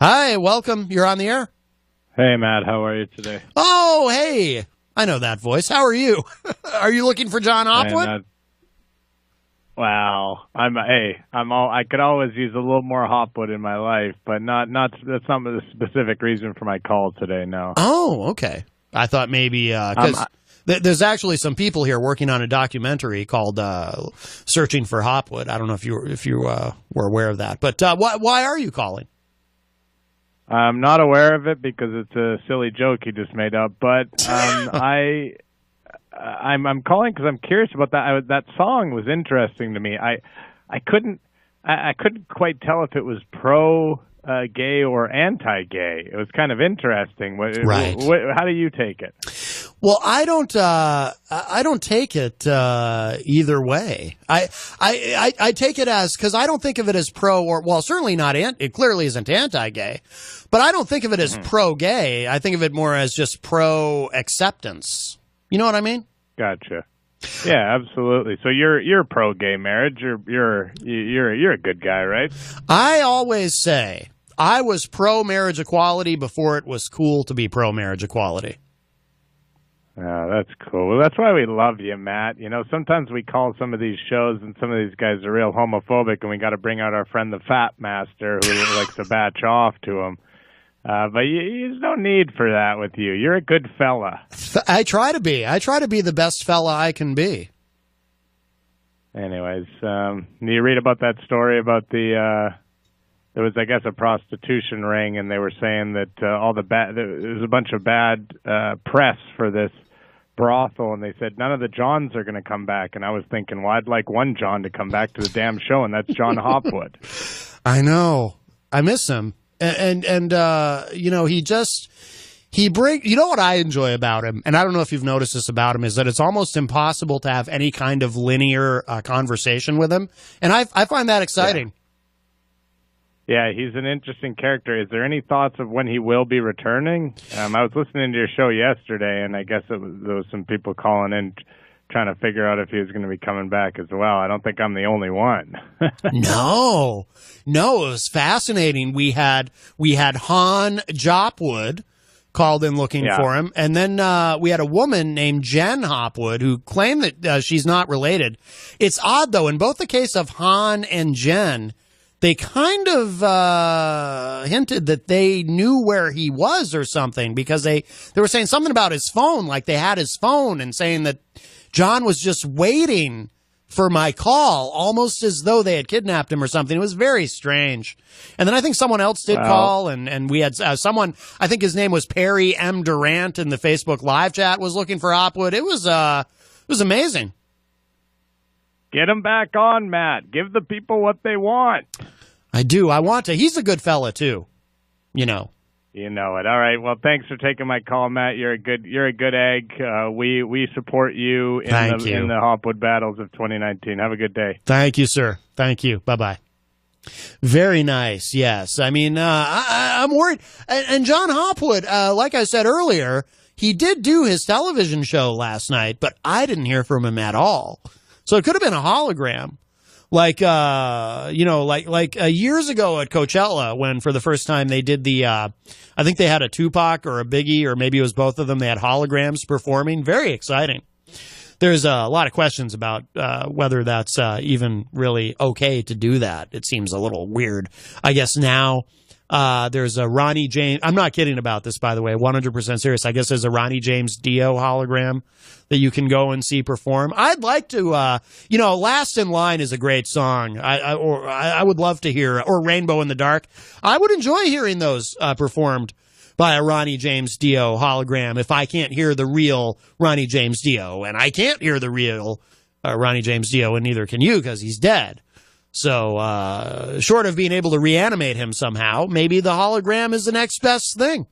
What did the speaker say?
Hi, welcome. You're on the air. Hey, Matt. How are you today? Oh, hey. I know that voice. How are you? Are you looking for Jon Hopwood? I could always use a little more Hopwood in my life, but that's not the specific reason for my call today. No. Oh, okay. I thought maybe because there's actually some people here working on a documentary called "Searching for Hopwood." I don't know if you were aware of that, but why are you calling? I'm not aware of it because it's a silly joke he just made up. But I'm calling because I'm curious about that. That song was interesting to me. I couldn't quite tell if it was pro gay or anti-gay. It was kind of interesting. Right. How do you take it? Well, I don't take it either way. I take it as, because I don't think of it as pro or, well, certainly not, it clearly isn't anti-gay, but I don't think of it as pro-gay. I think of it more as just pro-acceptance. You know what I mean? Gotcha. Yeah, absolutely. So you're pro-gay marriage. You're a good guy, right? I always say I was pro-marriage equality before it was cool to be pro-marriage equality. Oh, that's cool. Well, that's why we love you, Matt. You know, sometimes we call some of these shows and some of these guys are real homophobic, and we got to bring out our friend the Fat Master who likes to batch off to him. But there's no need for that with you. You're a good fella. I try to be. I try to be the best fella I can be. Anyways, you read about that story about there was, I guess, a prostitution ring, and they were saying that there was a bunch of bad press for this brothel, and they said none of the Johns are going to come back. And I was thinking, well, I'd like one John to come back to the damn show, and that's Jon Hopwood. I know. I miss him. And you know, you know what I enjoy about him, and I don't know if you've noticed this about him, is that it's almost impossible to have any kind of linear conversation with him. And I find that exciting. Yeah, he's an interesting character. Is there any thoughts of when he will be returning? I was listening to your show yesterday, and I guess there was some people calling in trying to figure out if he was going to be coming back as well. I don't think I'm the only one. No, it was fascinating. We had Han Hopwood called in looking for him, and then we had a woman named Jen Hopwood who claimed that she's not related. It's odd, though. In both the case of Han and Jen, they kind of hinted that they knew where he was or something, because they were saying something about his phone, like they had his phone, and saying that John was just waiting for my call, almost as though they had kidnapped him or something. It was very strange. And then I think someone else did call, and we had someone, I think his name was Perry M. Durant, in the Facebook live chat, was looking for Hopwood. It was amazing. Get him back on, Matt. Give the people what they want. I do. I want to. He's a good fella, too. You know. You know it. All right. Well, thanks for taking my call, Matt. You're a good egg. We support you in the Hopwood battles of 2019. Have a good day. Thank you, sir. Thank you. Bye-bye. Very nice. Yes. I mean, I'm worried. And Jon Hopwood, like I said earlier, he did do his television show last night, but I didn't hear from him at all. So it could have been a hologram. Like, years ago at Coachella, when for the first time they did I think they had a Tupac or a Biggie, or maybe it was both of them. They had holograms performing. Very exciting. There's a lot of questions about whether that's even really okay to do that. It seems a little weird. I guess now there's a Ronnie James. I'm not kidding about this, by the way. 100% serious. I guess there's a Ronnie James Dio hologram that you can go and see perform. I'd like to, Last in Line is a great song. I would love to hear, or Rainbow in the Dark. I would enjoy hearing those performed by a Ronnie James Dio hologram if I can't hear the real Ronnie James Dio. And I can't hear the real Ronnie James Dio, and neither can you, because he's dead. So, short of being able to reanimate him somehow, maybe the hologram is the next best thing.